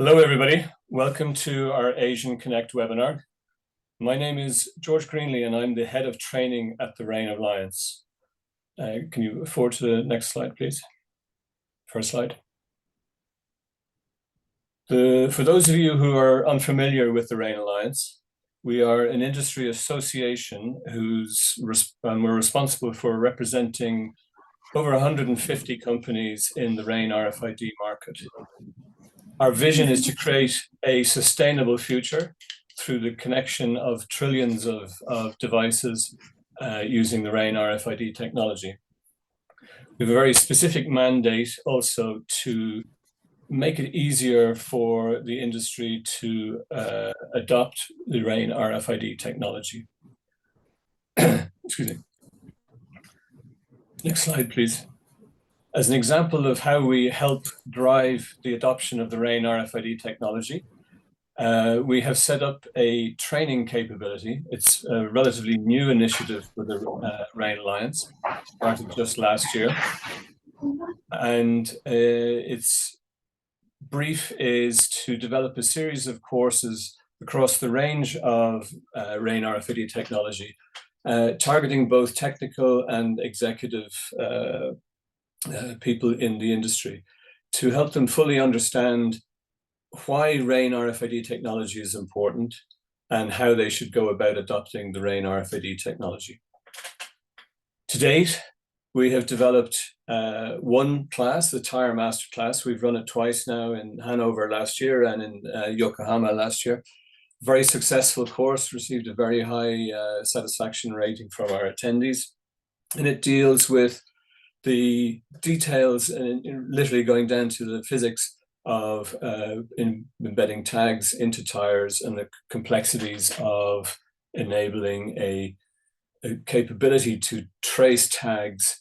Hello, everybody. Welcome to our Asian Connect webinar. My name is George Greenlee, and I'm the head of training at the RAIN Alliance. Can you forward to the next slide, please? First slide. For those of you who are unfamiliar with the RAIN Alliance, we are an industry association and we're responsible for representing over 150 companies in the RAIN RFID market. Our vision is to create a sustainable future through the connection of trillions of devices using the RAIN RFID technology. We have a very specific mandate also to make it easier for the industry to adopt the RAIN RFID technology. Excuse me. Next slide, please. As an example of how we help drive the adoption of the RAIN RFID technology, we have set up a training capability. It's a relatively new initiative for the RAIN Alliance, started just last year. And its brief is to develop a series of courses across the range of RAIN RFID technology, targeting both technical and executive people in the industry to help them fully understand why RAIN RFID technology is important and how they should go about adopting the RAIN RFID technology. To date, we have developed one class, the Tire Master class. We've run it twice now in Hanover last year and in Yokohama last year. Very successful course, received a very high satisfaction rating from our attendees. And it deals with the details and literally going down to the physics of embedding tags into tires and the complexities of enabling a capability to trace tires,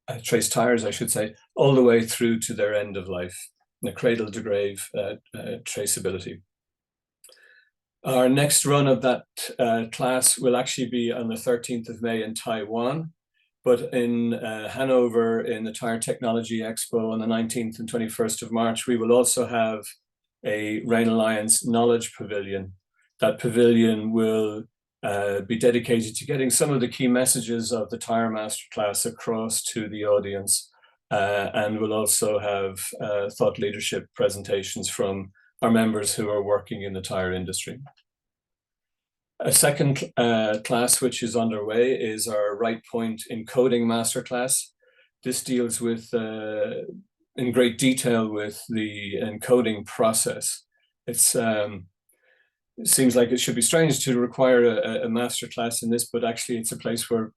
I should say, all the way through to their end of life, the cradle to grave traceability. Our next run of that class will actually be on the 13th of May in Taiwan. But in Hanover, in the Tire Technology Expo on the 19th and 21st of March, we will also have a RAIN Alliance Knowledge Pavilion. That pavilion will be dedicated to getting some of the key messages of the Tire Master class across to the audience. And we'll also have thought leadership presentations from our members who are working in the tire industry. A second class which is underway is our Right Point Encoding Masterclass. This deals with, in great detail with the encoding process. It seems like it should be strange to require a masterclass in this, but actually it's a place where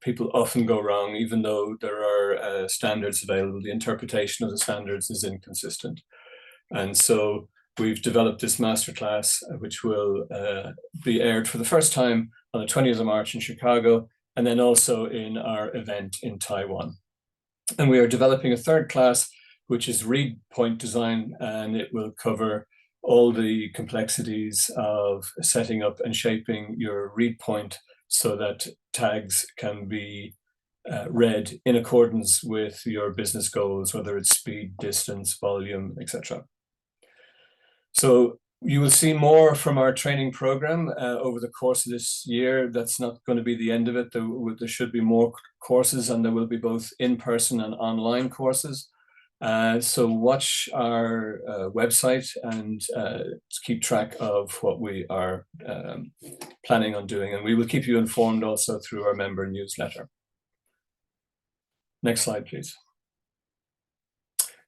people often go wrong, even though there are standards available. The interpretation of the standards is inconsistent. And so we've developed this masterclass, which will be aired for the first time on the 20th of March in Chicago, and then also in our event in Taiwan. And we are developing a third class, which is read point design, and it will cover all the complexities of setting up and shaping your read point so that tags can be read in accordance with your business goals, whether it's speed, distance, volume, etc. So you will see more from our training program over the course of this year. That's not going to be the end of it. There should be more courses, and there will be both in-person and online courses. So watch our website and keep track of what we are planning on doing. And we will keep you informed also through our member newsletter. Next slide, please.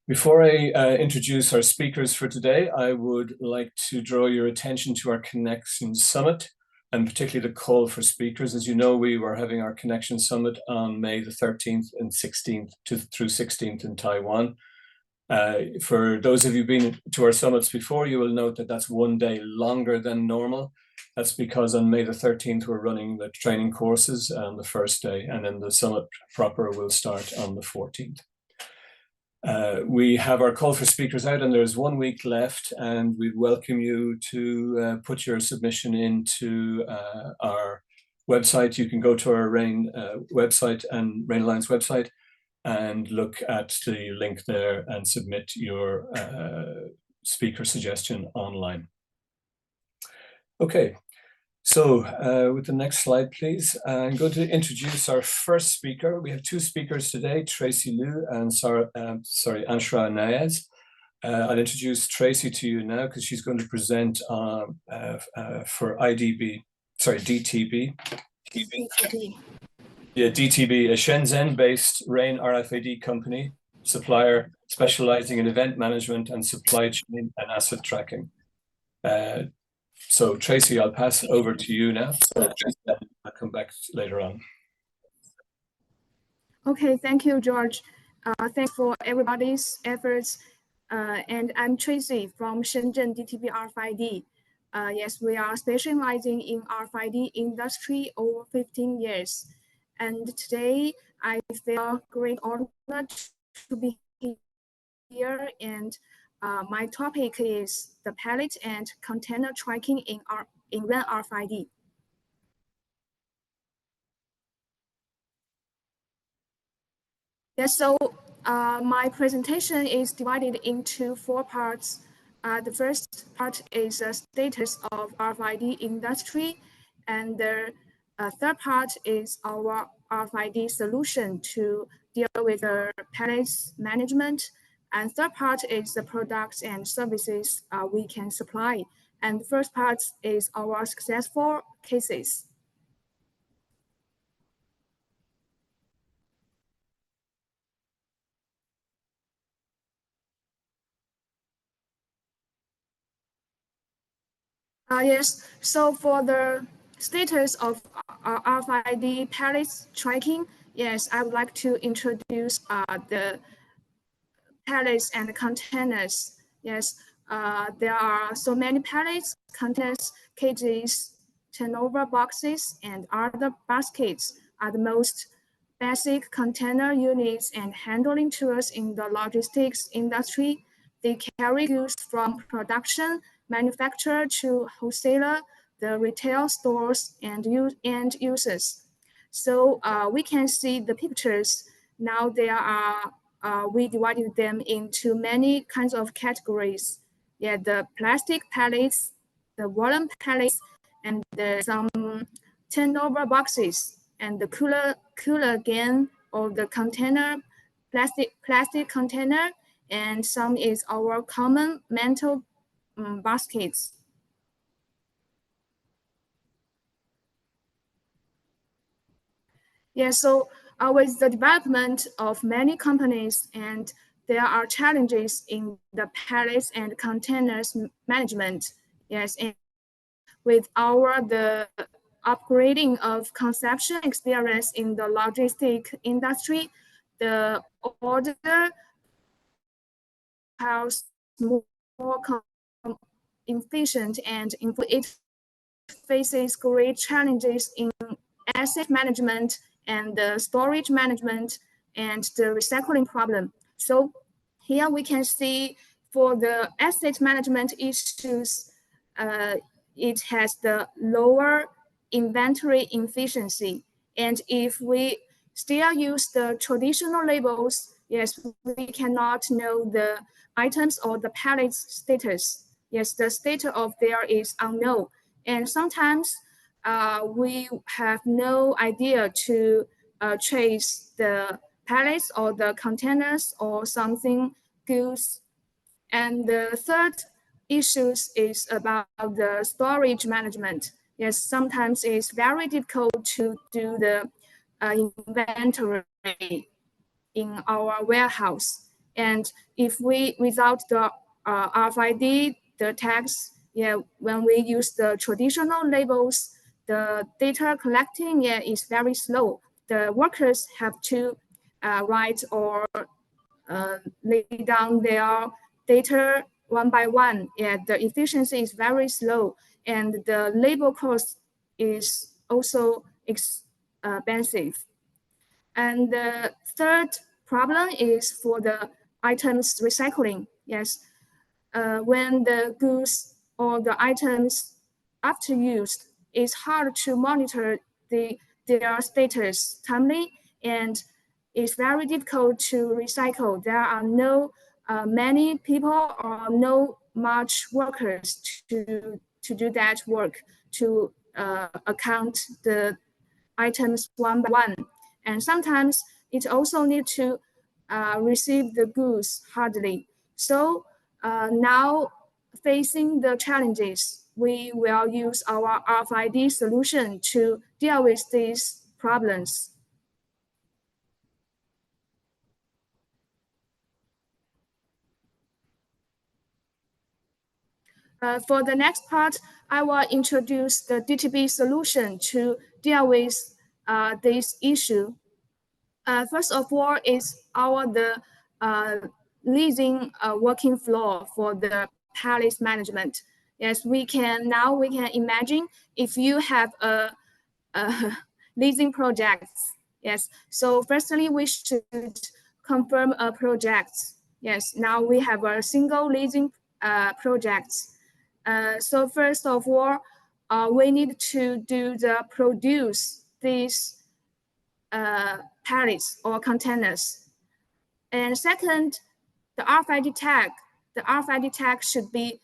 Before I introduce our speakers for today, I would like to draw your attention to our Connection Summit, and particularly the call for speakers. As you know, we were having our Connection Summit on May the 13th and 16th through 16th in Taiwan. For those of you been to our summits before, you will note that that's one day longer than normal. That's because on May the 13th, we're running the training courses on the first day, and then the summit proper will start on the 14th. We have our call for speakers out, and there's 1 week left, and we welcome you to put your submission into our website. You can go to our RAIN website and RAIN Alliance website and look at the link there and submit your speaker suggestion online. Okay, so with the next slide, please. I'm going to introduce our first speaker. We have two speakers today, Tracy Liu and Anshrah Neyaz. I'll introduce Tracy to you now because she's going to present for DTB. Yeah, DTB, a Shenzhen-based RAIN RFID company, supplier specializing in event management and supply chain and asset tracking. So Tracy, I'll pass it over to you now. So I'll come back later on. Okay, thank you, George. Thanks for everybody's efforts. And I'm Tracy from Shenzhen DTB RFID. Yes, we are specializing in RFID industry over 15 years. And today I feel great honor to be here. And my topic is the pallet and container tracking in RAIN RFID. Yeah, so my presentation is divided into 4 parts. The first part is the status of RFID industry, and the third part is our RFID solution to deal with the pallets management, and third part is the products and services we can supply, and the first part is our successful cases. Yes, so for the status of RFID pallets tracking, yes, I would like to introduce the pallets and containers. Yes, there are so many pallets, containers, cages, turnover boxes, and other baskets are the most basic container units and handling tools in the logistics industry. They carry goods from production, manufacturer to wholesaler, the retail stores, and end users. So we can see the pictures. Now there are, we divided them into many kinds of categories. Yeah, the plastic pallets, the woolen pallets, and some turnover boxes, and the cooler again, or the container, plastic container, and some is our common metal baskets. Yeah, so with the development of many companies, and there are challenges in the pallets and containers management. Yes, and with the upgrading of consumption experience in the logistic industry, the order has more efficient, and it faces great challenges in asset management and the storage management and the recycling problem. So here we can see for the asset management issues, it has the lower inventory efficiency. And if we still use the traditional labels, yes, we cannot know the items or the pallet status. Yes, the status of there is unknown. And sometimes we have no idea to trace the pallets or the containers or something goods. And the third issue is about the storage management. Yes, sometimes it's very difficult to do the inventory in our warehouse. And if we, without the RFID, the tags, yeah, when we use the traditional labels, the data collecting, yeah, is very slow. The workers have to write or lay down their data one by one. Yeah, the efficiency is very slow, and the labor cost is also expensive. And the third problem is for the items recycling. Yes, when the goods or the items after used, it's hard to monitor their status timely, and it's very difficult to recycle. There are no many people or no much workers to do that work, to account the items one by one. And sometimes it also need to receive the goods hardly. So now facing the challenges, we will use our RFID solution to deal with these problems. For the next part, I will introduce the DTB solution to deal with this issue. First of all, is the leasing working flow for the pallet management. Yes, we can imagine if you have a leasing project. Yes, so firstly, we should confirm a project. Yes, now we have a single leasing project. So first of all, we need to produce these pallets or containers. And second, the RFID tag should be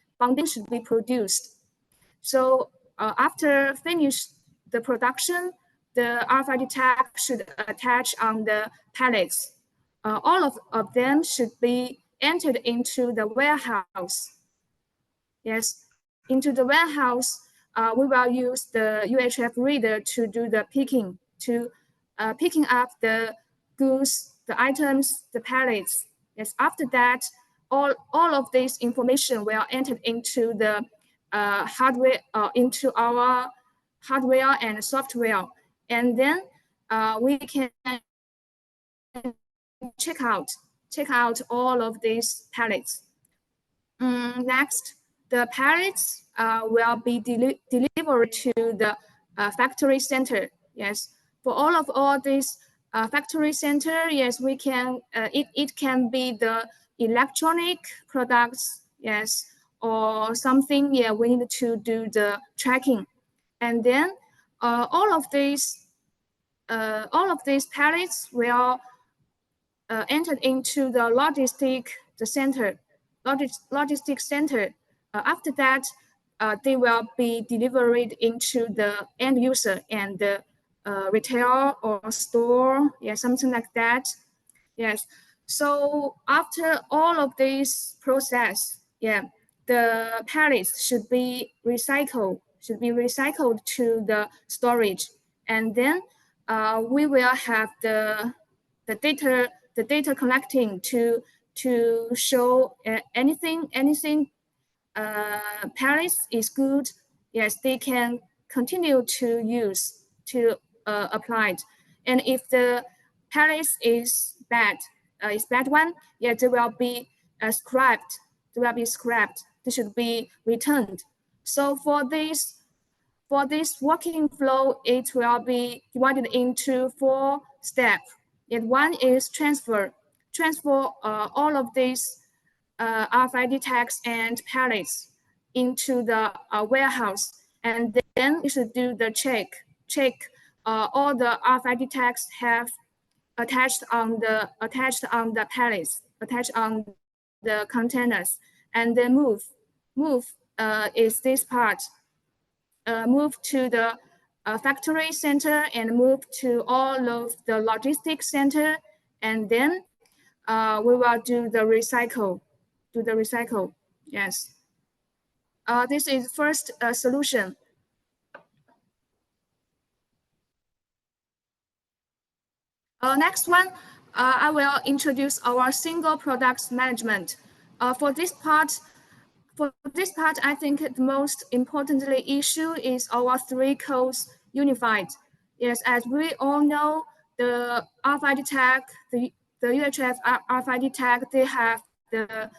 produced. So after finish the production, the RFID tag should attach on the pallets. All of them should be entered into the warehouse. Yes, into the warehouse, we will use the UHF reader to do the picking, picking up the goods, the items, the pallets. Yes, after that, all of this information will enter into the hardware, into our hardware and software, and then we can check out all of these pallets. Next, the pallets will be delivered to the factory center. Yes, for all these factory center, yes, we can. It can be the electronic products, yes, or something. Yeah, we need to do the tracking, and then all of these pallets will entered into the logistic center. After that, they will be delivered into the end user and the retail or store, yeah, something like that. Yes. So after all of this process, yeah, the pallets should be recycled to the storage, and then we will have the data collecting to show anything pallets is good. Yes, they can continue to use to applied. And if the pallets is bad one, yeah, they will be scrapped. They should be returned. So for this working flow, it will be divided into 4 steps. And one is transfer all of these RFID tags and pallets into the warehouse, and then you should do the check all the RFID tags have attached on the pallets, attached on the containers, and then move is this part. Move to the factory center and move to all of the logistics center, and then we will do the recycle. Yes. This is first solution. Next one, I will introduce our single products management. For this part, I think the most importantly issue is our 3 codes unified. Yes, as we all know, the RFID tag, the UHF RFID tag, they have the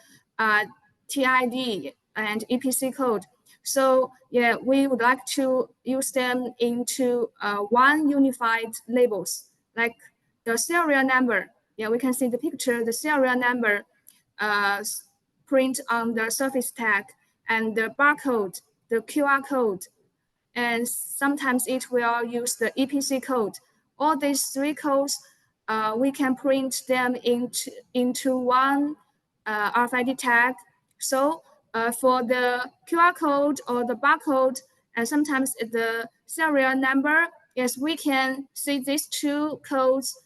TID and EPC code. So yeah, we would like to use them into one unified labels, like the serial number. Yeah, we can see the picture, the serial number print on the surface tag, and the barcode, the QR code, and sometimes it will use the EPC code. All these 3 codes, we can print them into one RFID tag. So For the QR code or the barcode, and sometimes the serial number, yes, we can see these two codes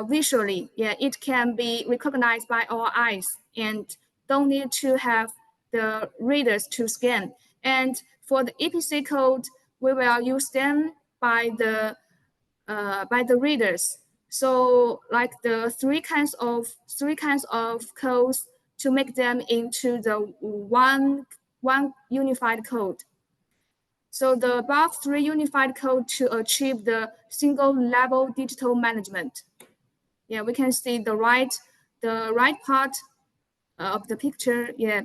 visually. Yeah, it can be recognized by our eyes and don't need to have the readers to scan. And for the EPC code, we will use them by the readers. So like the three kinds of codes to make them into the one unified code. So the above three unified code to achieve the single level digital management. Yeah, we can see the right part of the picture. Yeah,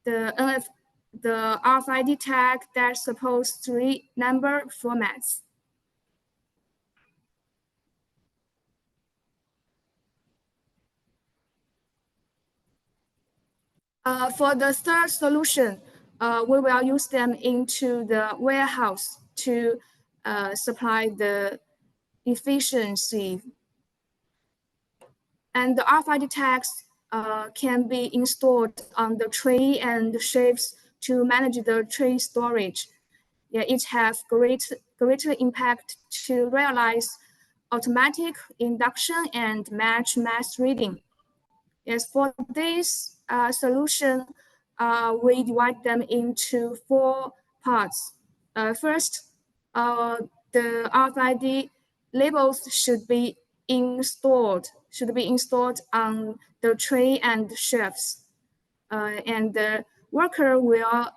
the RFID tag that supports three number formats. For the third solution, we will use them into the warehouse to supply the efficiency. And the RFID tags can be installed on the tray and shelves to manage the tray storage. Yeah, it has greater impact to realize automatic induction and match mass reading. Yes, for this solution, we divide them into four parts. First, the RFID labels should be installed on the tray and shelves, and the worker will,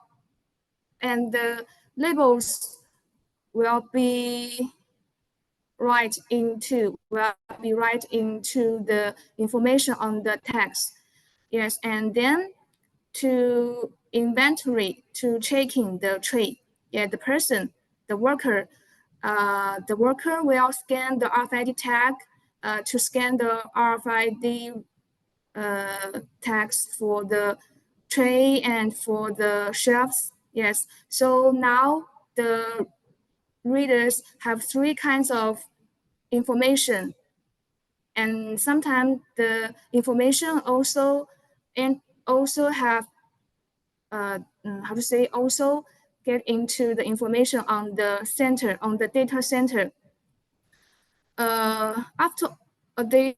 and the labels will be right into the information on the text. Yes, and then to inventory, to checking the tray. Yeah, the worker will scan the RFID tag to scan the RFID tags for the tray and for the shelves. Yes, so now the readers have three kinds of information, and sometimes the information also have also get into the information on the center, on the data center. After this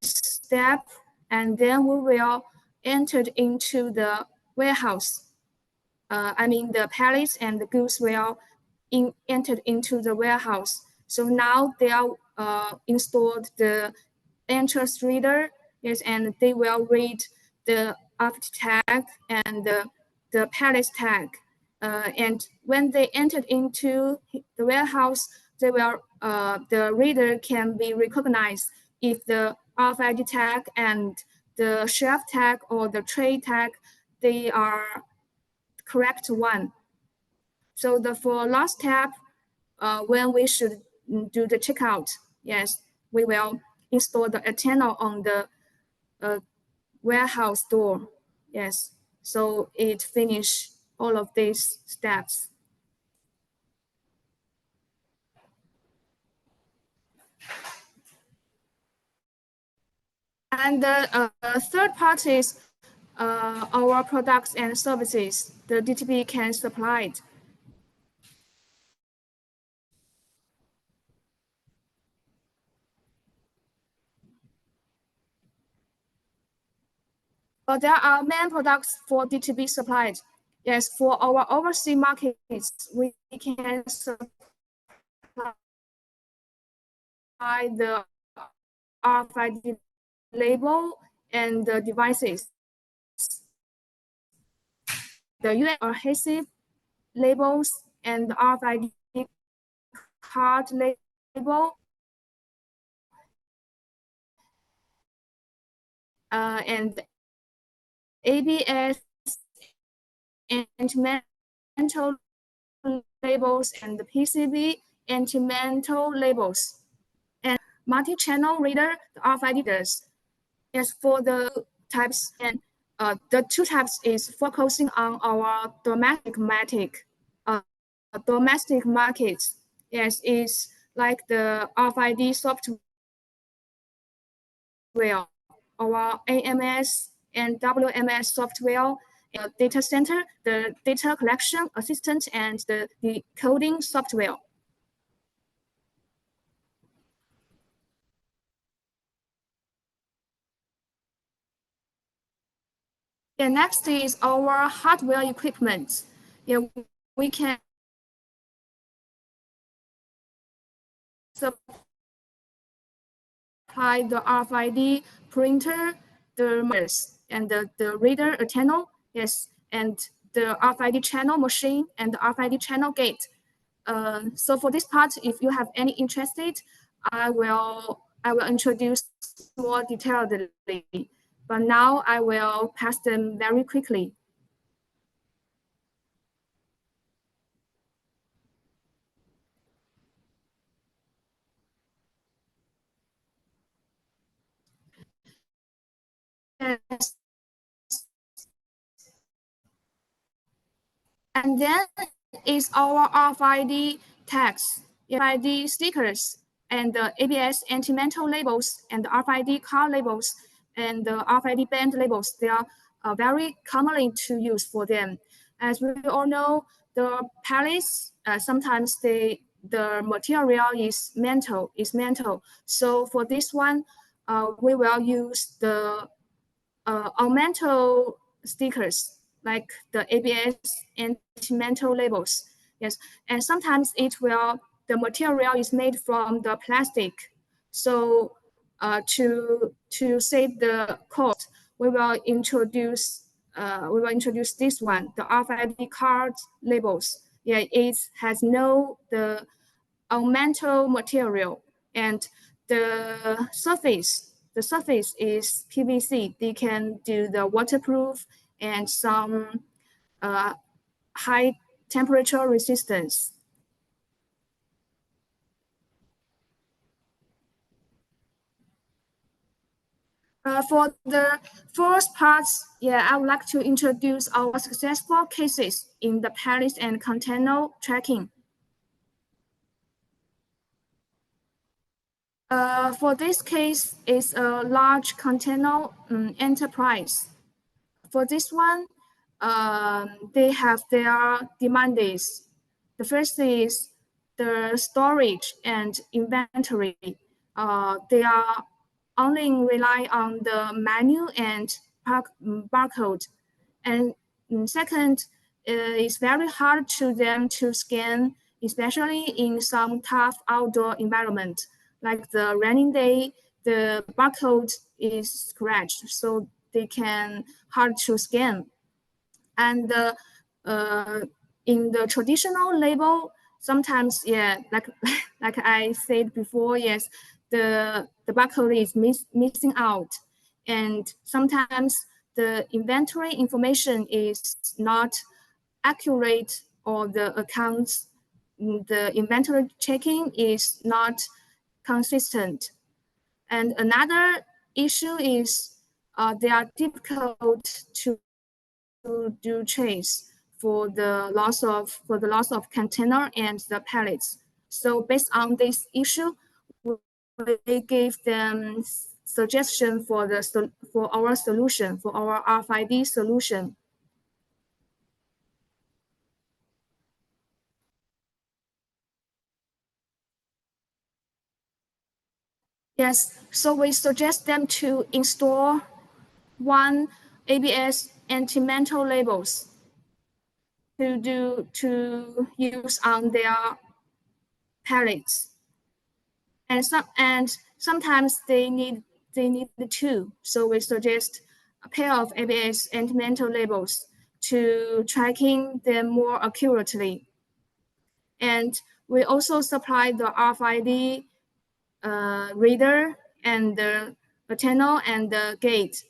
step, and then we will enter into the warehouse. I mean the pallets and the goods will entered into the warehouse. So now they are installed the entrance reader, yes, and they will read the RFID tag and the pallet tag. And when they entered into the warehouse, they will the reader can be recognized if the RFID tag and the shelf tag or the tray tag, they are correct one. So the for last step, when we should do the checkout, yes, we will install the antenna on the warehouse door. Yes, so it finish all of these steps. And the third part is our products and services the DTP can supply. But there are main products for DTP supplied. Yes, for our overseas markets, we can supply the RFID label and the devices. The US adhesive labels and the RFID card label, and ABS anti-mental labels and the PCB anti-mental labels. And multi-channel reader, the RFID readers. Yes, for the types, and the two types is focusing on our domestic markets. Yes, it's like the RFID software, our AMS and WMS software, data center, the data collection assistant, and the decoding software. Yeah, next is our hardware equipment. Yeah, we can supply the RFID printer, the mirrors, and the reader channel, yes, and the RFID channel machine and the RFID channel gate. So for this part, if you have any interested, I will introduce more detailedly. But now I will pass them very quickly. Yes. And then is our RFID tags, RFID stickers, and the ABS anti-mantle labels, and the RFID car labels, and the RFID band labels. They are very commonly to use for them. As we all know, the pallets sometimes the material is metal. So for this one, we will use the metal stickers like the ABS anti-mantle labels. Yes, and sometimes the material is made from the plastic. So to save the cost, we will introduce this one, the RFID card labels. Yeah, it has the metal material, and the surface is PVC. They can do the waterproof and some high temperature resistance. For the first parts, yeah, I would like to introduce our successful cases in the pallet and container tracking. For this case, it's a large container enterprise. For this one, they have their demands. The first is the storage and inventory. They are only rely on the menu and barcode. And second, it's very hard to them to scan, especially in some tough outdoor environment, like the raining day. The barcode is scratched, so they can hard to scan. And in the traditional label, sometimes, yeah, like I said before, yes, the barcode is missing out, and sometimes the inventory information is not accurate, or the accounts, the inventory checking is not consistent. And another issue is they are difficult to do trace for the loss of container and the pallets. So based on this issue, we gave them suggestion for our solution, for our RFID solution. Yes, so we suggest them to install one ABS anti-mantle labels to use on their pallets, and sometimes they need the two. So we suggest a pair of ABS anti-mantle labels to tracking them more accurately. And we also supply the RFID reader and the channel and the gate.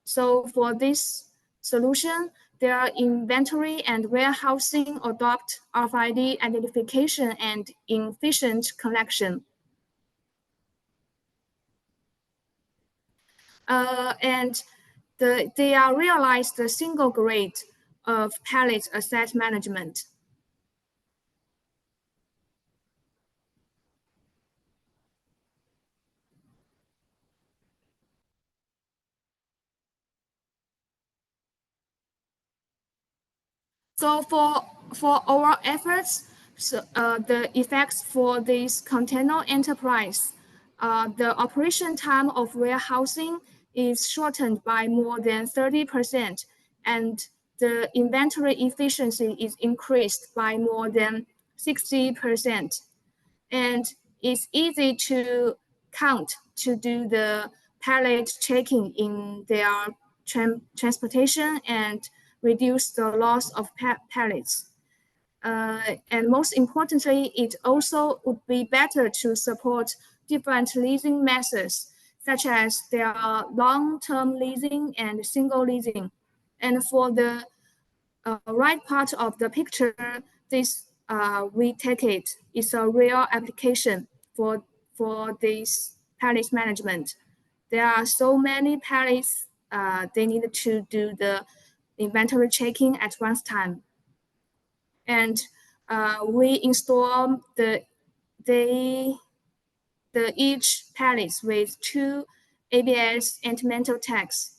So for this solution, their inventory and warehousing adopt RFID identification and efficient collection. And they are realized the single grade of pallet asset management. So for our efforts, so, the effects for this container enterprise, the operation time of warehousing is shortened by more than 30%, and the inventory efficiency is increased by more than 60%. And it's easy to count to do the pallet checking in their transportation and reduce the loss of pallets. And most importantly, it also would be better to support different leasing methods, such as their long-term leasing and single leasing. And for the right part of the picture, this we take it is a real application for this pallet management. There are so many pallets they need to do the inventory checking at one time, and we install each pallet with 2 ABS and mental tags.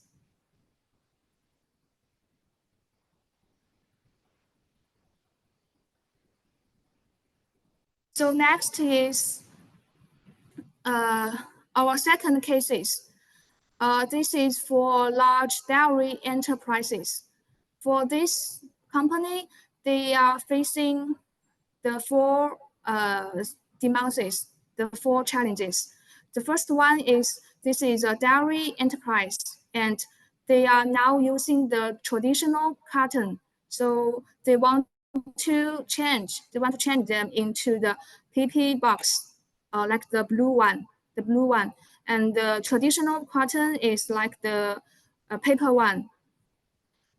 So next is our second cases. This is for large dairy enterprises. For this company, they are facing the 4 demands, the 4 challenges. The first one is this is a dairy enterprise, and they are now using the traditional carton. So they want to change them into the PP box, like the blue one. And the traditional carton is like the paper one.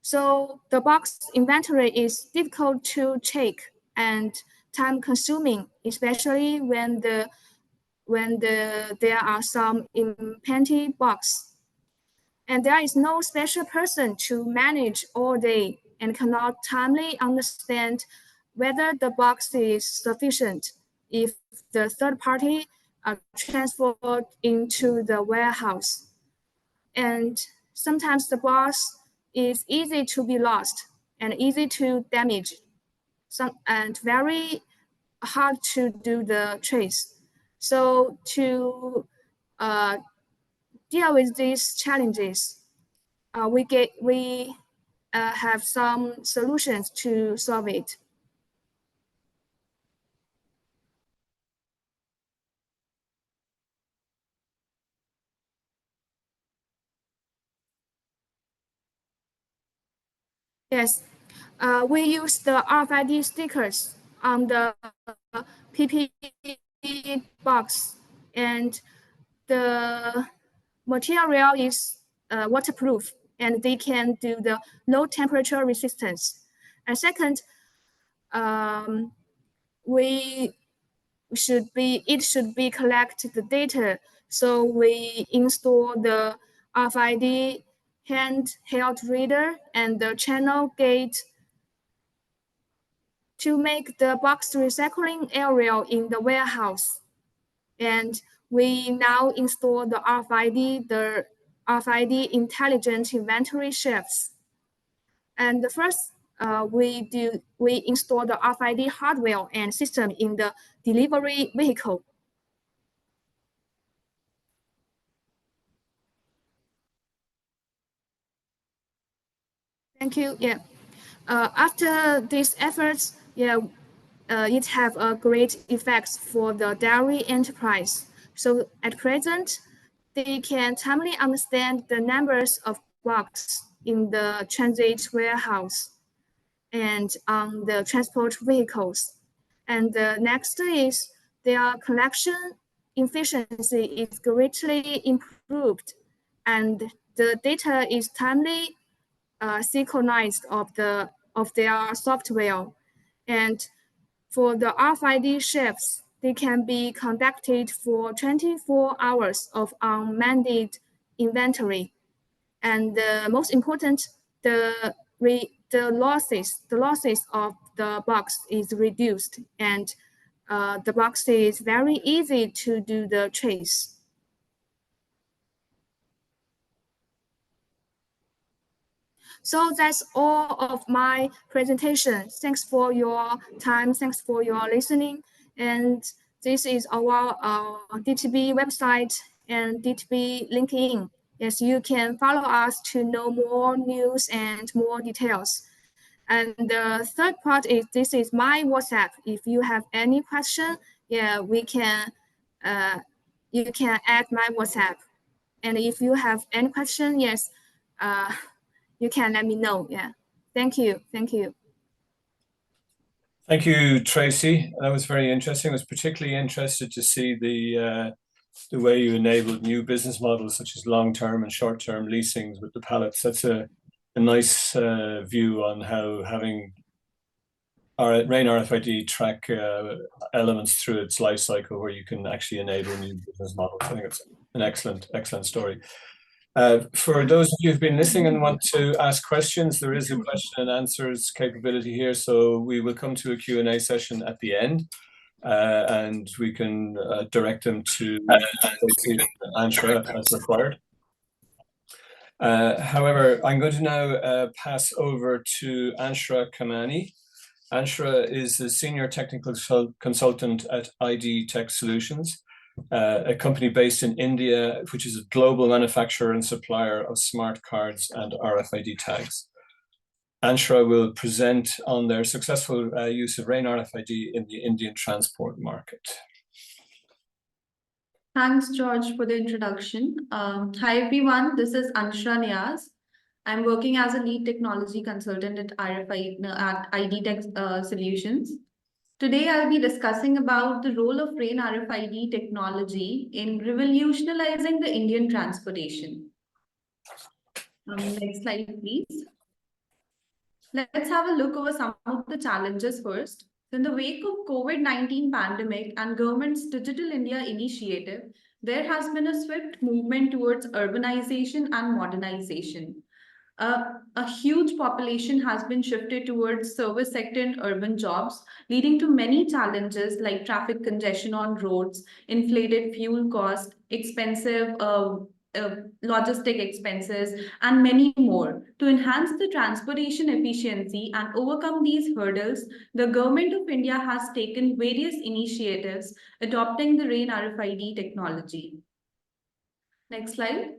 So the box inventory is difficult to check and time consuming, especially when there are some empty box. And there is no special person to manage all day and cannot timely understand whether the box is sufficient if the third party are transferred into the warehouse. And sometimes the box is easy to be lost and easy to damage, and very hard to do the trace. So to deal with these challenges, we have some solutions to solve it. Yes, we use the RFID stickers on the PP box, and the material is waterproof, and they can do the low temperature resistance. And second, it should be collect the data. So we install the RFID handheld reader and the channel gate to make the box recycling area in the warehouse. And we now install the RFID intelligent inventory shelves. And the first, we install the RFID hardware and system in the delivery vehicle. Thank you. Yeah. After these efforts, yeah, it have a great effects for the dairy enterprise. So at present, they can timely understand the numbers of boxes in the transit warehouse and on the transport vehicles. And the next is their collection efficiency is greatly improved, and the data is timely synchronized of their software. And for the RFID shifts, they can be conducted for 24 hours of unmanned inventory. And most important, the losses of the box is reduced, and the box is very easy to do the trace. So that's all of my presentation. Thanks for your time. Thanks for your listening. And this is our DTB website and DTB LinkedIn. Yes, you can follow us to know more news and more details. And the third part is this is my WhatsApp. If you have any question, yeah, we can. You can add my WhatsApp. And if you have any question, yes, you can let me know. Yeah. Thank you. Thank you. Thank you, Tracy. That was very interesting. I was particularly interested to see the way you enabled new business models such as long-term and short-term leasings with the pallets. That's a nice view on how having RAIN RFID track elements through its life cycle where you can actually enable new business models. I think it's an excellent story. For those of you who've been listening and want to ask questions, there is a question and answers capability here. So we will come to a Q&A session at the end and we can direct them to Anshrah as required. However, I'm going to now pass over to Anshrah Kamani. Anshrah is a senior technical consultant at ID Tech Solutions, a company based in India, which is a global manufacturer and supplier of smart cards and RFID tags. Anshrah will present on their successful use of RAIN RFID in the Indian transport market. Thanks, George, for the introduction. Hi, everyone. This is Anshrah Neyaz. I'm working as a lead technology consultant at ID Tech Solutions. Today, I'll be discussing about the role of RAIN RFID technology in revolutionizing the Indian transportation. Next slide, please. Let's have a look over some of the challenges first. In the wake of COVID-19 pandemic and government's Digital India initiative, there has been a swift movement towards urbanization and modernization. A huge population has been shifted towards service sector and urban jobs, leading to many challenges like traffic congestion on roads, inflated fuel costs, expensive logistic expenses, and many more. To enhance the transportation efficiency and overcome these hurdles, the Government of India has taken various initiatives adopting the RAIN RFID technology. Next slide.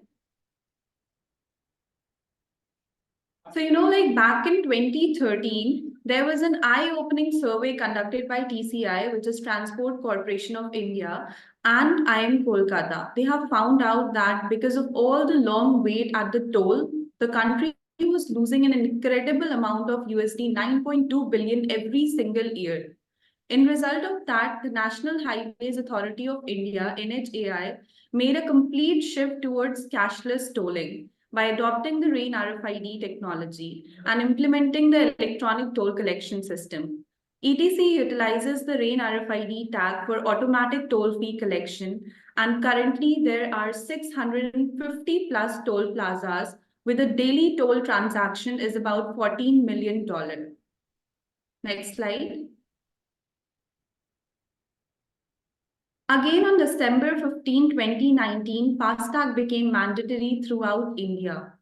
So, like back in 2013, there was an eye-opening survey conducted by TCI, which is Transport Corporation of India, and IIM Kolkata. They have found out that because of all the long wait at the toll, the country was losing an incredible amount of USD 9.2 billion every single year. In result of that, the National Highways Authority of India, NHAI, made a complete shift towards cashless tolling by adopting the RAIN RFID technology and implementing the electronic toll collection system. ETC utilizes the RAIN RFID tag for automatic toll fee collection, and currently there are 650 plus toll plazas with a daily toll transaction is about $14 million. Next slide. Again, on December 15, 2019, FASTag became mandatory throughout India.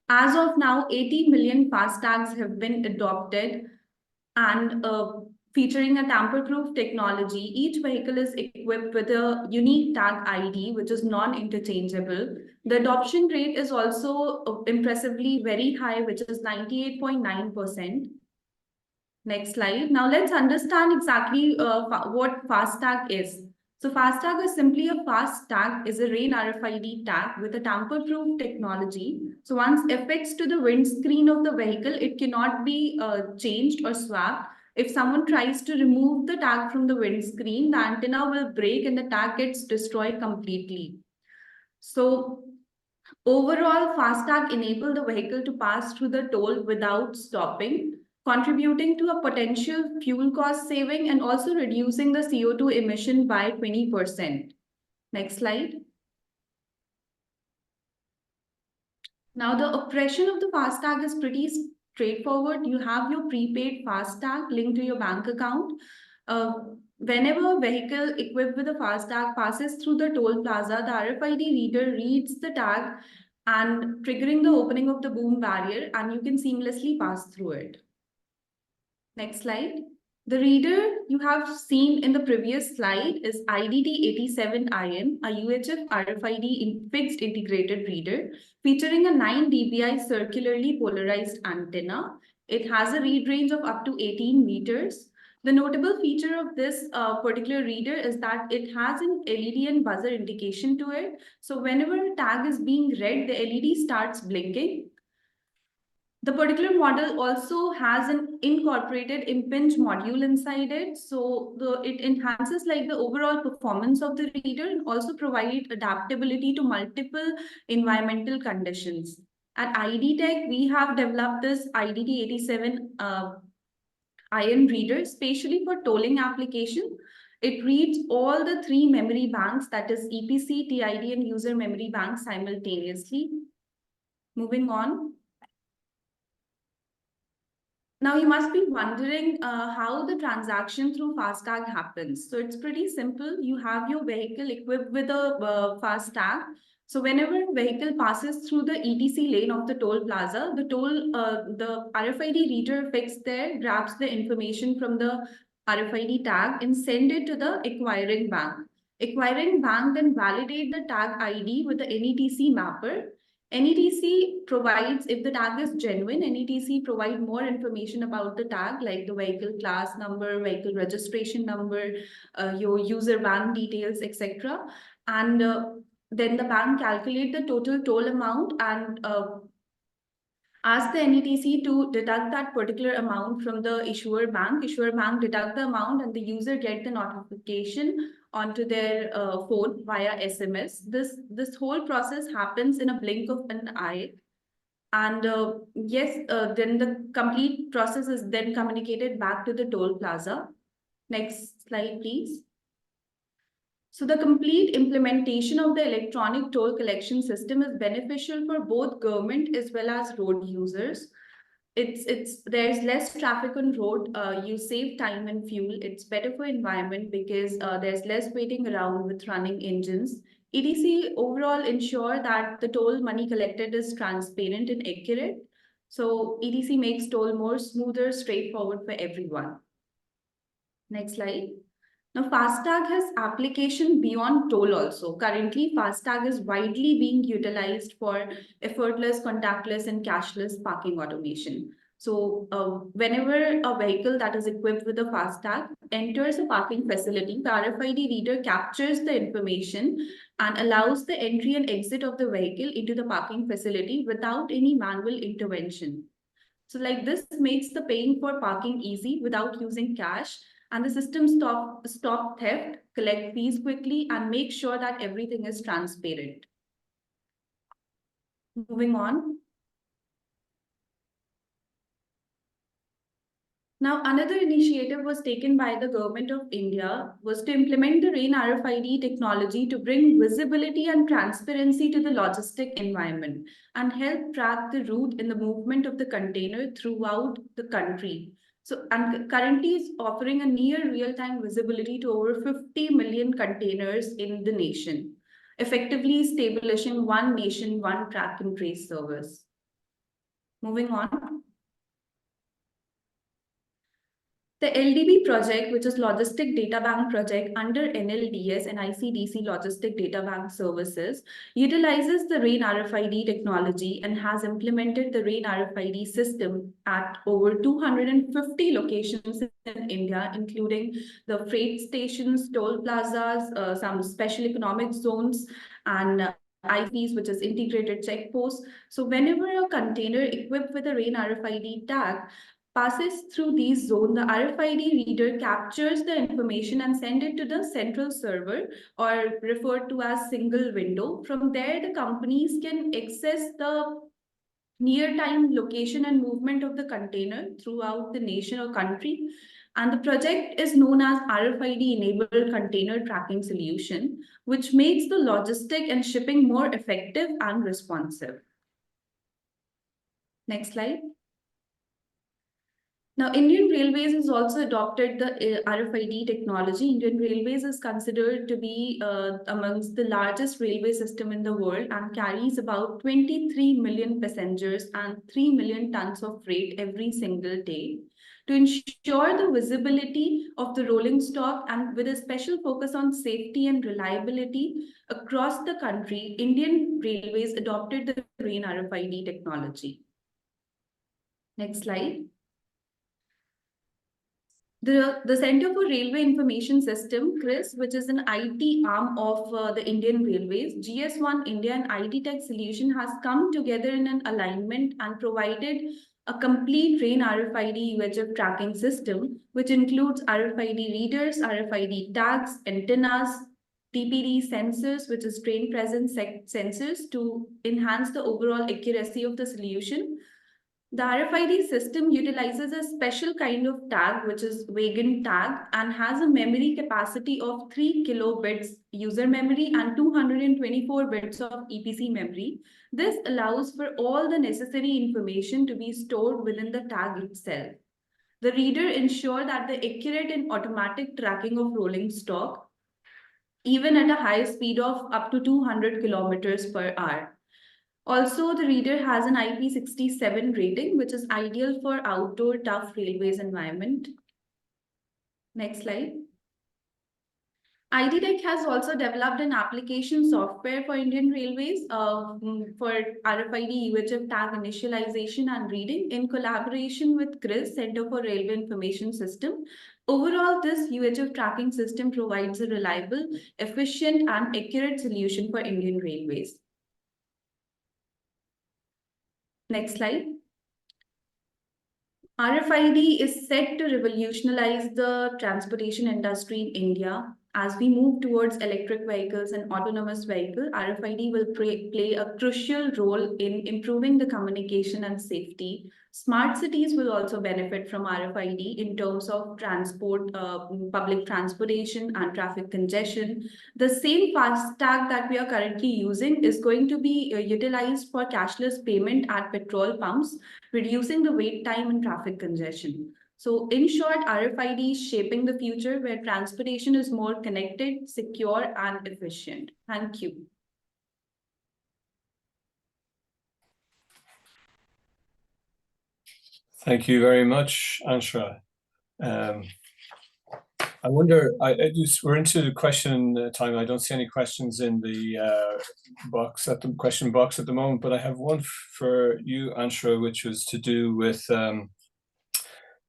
As of now, 80 million FASTags have been adopted and featuring a tamper-proof technology. Each vehicle is equipped with a unique tag ID, which is non-interchangeable. The adoption rate is also impressively very high, which is 98.9%. Next slide. Now let's understand exactly what FASTag is. So FASTag is simply a FASTag is a RAIN RFID tag with a tamper-proof technology. So once affixed to the windscreen of the vehicle, it cannot be changed or swapped. If someone tries to remove the tag from the windscreen, the antenna will break and the tag gets destroyed completely. So overall, FASTag enables the vehicle to pass through the toll without stopping, contributing to a potential fuel cost saving and also reducing the CO2 emission by 20%. Next slide. Now, the operation of the FASTag is pretty straightforward. You have your prepaid FASTag linked to your bank account. Whenever a vehicle equipped with a FASTag passes through the toll plaza, the RFID reader reads the tag and triggering the opening of the boom barrier, and you can seamlessly pass through it. Next slide. The reader you have seen in the previous slide is IDT87IN, a UHF RFID fixed integrated reader featuring a 9 dBi circularly polarized antenna. It has a read range of up to 18 meters. The notable feature of this particular reader is that it has an LED and buzzer indication to it. So whenever a tag is being read, the LED starts blinking. The particular model also has an incorporated impinge module inside it. So it enhances like the overall performance of the reader and also provide adaptability to multiple environmental conditions. At ID Tech, we have developed this IDT87 IN reader, especially for tolling application. It reads all the 3 memory banks, that is EPC, TID, and user memory banks simultaneously. Moving on. Now you must be wondering how the transaction through FASTag happens. So it's pretty simple. You have your vehicle equipped with a FASTag. So whenever a vehicle passes through the ETC lane of the toll plaza, the RFID reader fixed there grabs the information from the RFID tag and send it to the acquiring bank. Acquiring bank then validate the tag ID with the NETC mapper. NETC provides, if the tag is genuine, NETC provide more information about the tag, like the vehicle class number, vehicle registration number, your user bank details, etc. And then the bank calculate the total toll amount and ask the NETC to deduct that particular amount from the issuer bank. Issuer bank deduct the amount and the user get the notification onto their phone via SMS. This whole process happens in a blink of an eye. And then the complete process is then communicated back to the toll plaza. Next slide, please. So the complete implementation of the electronic toll collection system is beneficial for both government as well as road users. There's less traffic on road. You save time and fuel. It's better for environment because there's less waiting around with running engines. EDC overall ensure that the toll money collected is transparent and accurate. So EDC makes toll more smoother, straightforward for everyone. Next slide. Now, FASTag has application beyond toll also. Currently, FASTag is widely being utilized for effortless, contactless, and cashless parking automation. So whenever a vehicle that is equipped with a FASTag enters a parking facility, the RFID reader captures the information and allows the entry and exit of the vehicle into the parking facility without any manual intervention. So like this makes the paying for parking easy without using cash. And the system stop theft, collect fees quickly, and make sure that everything is transparent. Moving on. Now, another initiative was taken by the government of India was to implement the RAIN RFID technology to bring visibility and transparency to the logistic environment and help track the route in the movement of the container throughout the country. So, and currently is offering a near real-time visibility to over 50 million containers in the nation, effectively establishing one nation, one track and trace service. Moving on. The LDB project, which is Logistic Data Bank project under NLDS and ICDC Logistic Data Bank Services, utilizes the RAIN RFID technology and has implemented the RAIN RFID system at over 250 locations in India, including the freight stations, toll plazas, some special economic zones, and IPs, which is integrated checkposts. So whenever a container equipped with a RAIN RFID tag passes through these zones, the RFID reader captures the information and sends it to the central server, or referred to as single window. From there, the companies can access the near-time location and movement of the container throughout the nation or country. And the project is known as RFID-enabled container tracking solution, which makes the logistic and shipping more effective and responsive. Next slide. Now, Indian Railways has also adopted the RFID technology. Indian Railways is considered to be amongst the largest railway system in the world and carries about 23 million passengers and 3 million tons of freight every single day. To ensure the visibility of the rolling stock and with a special focus on safety and reliability across the country, Indian Railways adopted the RAIN RFID technology. Next slide. The Center for Railway Information System, CRIS, which is an IT arm of the Indian Railways, GS1 India and IT Tech Solution has come together in an alignment and provided a complete RAIN RFID UHF tracking system, which includes RFID readers, RFID tags, antennas, TPD sensors, which is train presence sensors to enhance the overall accuracy of the solution. The RFID system utilizes a special kind of tag, which is wagon tag, and has a memory capacity of 3 kilobits user memory and 224 bits of EPC memory. This allows for all the necessary information to be stored within the tag itself. The reader ensures that the accurate and automatic tracking of rolling stock, even at a high speed of up to 200 kilometers per hour. Also, the reader has an IP67 rating, which is ideal for outdoor tough railways environment. Next slide. IT Tech has also developed an application software for Indian Railways for RFID UHF tag initialization and reading in collaboration with CRIS, Center for Railway Information System. Overall, this UHF tracking system provides a reliable, efficient, and accurate solution for Indian Railways. Next slide. RFID is set to revolutionize the transportation industry in India. As we move towards electric vehicles and autonomous vehicles, RFID will play a crucial role in improving the communication and safety. Smart cities will also benefit from RFID in terms of transport, public transportation and traffic congestion. The same FASTag that we are currently using is going to be utilized for cashless payment at petrol pumps, reducing the wait time and traffic congestion. So in short, RFID is shaping the future where transportation is more connected, secure, and efficient. Thank you. Thank you very much, Anshrah. I wonder, we're into the question time. I don't see any questions in the question box at the moment, but I have one for you, Anshrah, which was to do with,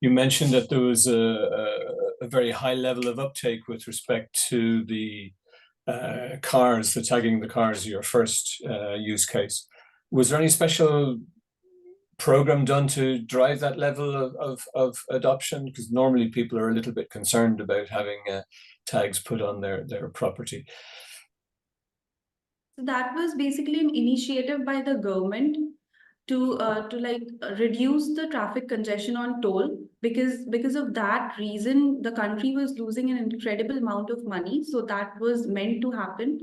you mentioned that there was a very high level of uptake with respect to the cars, the tagging the cars, your first use case. Was there any special program done to drive that level of adoption? Because normally people are a little bit concerned about having tags put on their property. So that was basically an initiative by the government to reduce the traffic congestion on toll, because of that reason the country was losing an incredible amount of money. So that was meant to happen.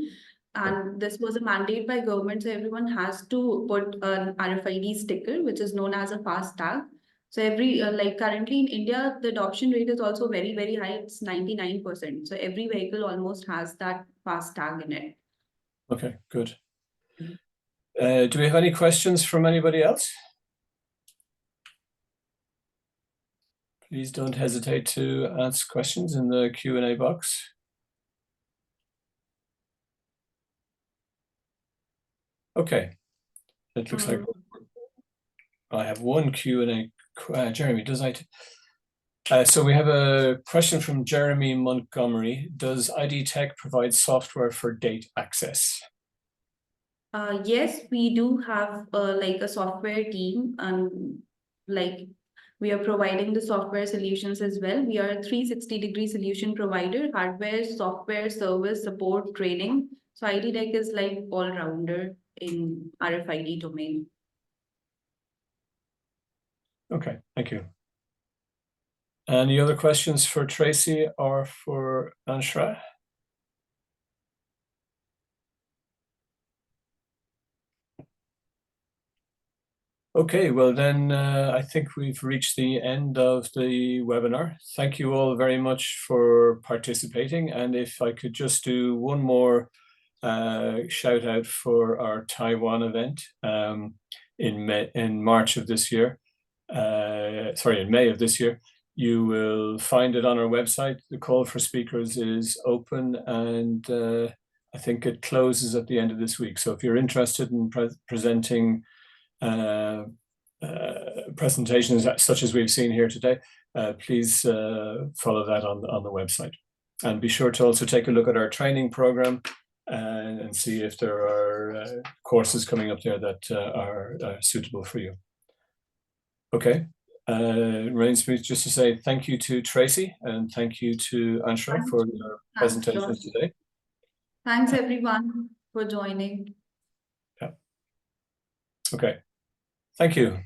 And this was a mandate by government, so everyone has to put an RFID sticker, which is known as a FASTag. So every, currently in India, the adoption rate is also very, very high. It's 99%. So every vehicle almost has that FASTag in it. Okay, good. Do we have any questions from anybody else? Please don't hesitate to ask questions in the Q&A box. Okay, it looks like I have one Q&A. Jeremy, so we have a question from Jeremy Montgomery. Does ID Tech provide software for date access? Yes, we do have a software team, and we are providing the software solutions as well. We are a 360-degree solution provider: hardware, software, service, support, training. So ID Tech is like all-rounder in RFID domain. Okay, thank you. Any other questions for Tracy or for Anshrah? Okay, well then I think we've reached the end of the webinar. Thank you all very much for participating. And if I could just do one more shout out for our Taiwan event in March of this year. In May of this year. You will find it on our website. The call for speakers is open, and I think it closes at the end of this week. So if you're interested in presenting presentations such as we've seen here today, please follow that on the website. And be sure to also take a look at our training program and see if there are courses coming up there that are suitable for you. Okay, remains for me just to say thank you to Tracy and thank you to Anshrah for your presentations today. Thanks everyone for joining. Yeah. Okay, thank you.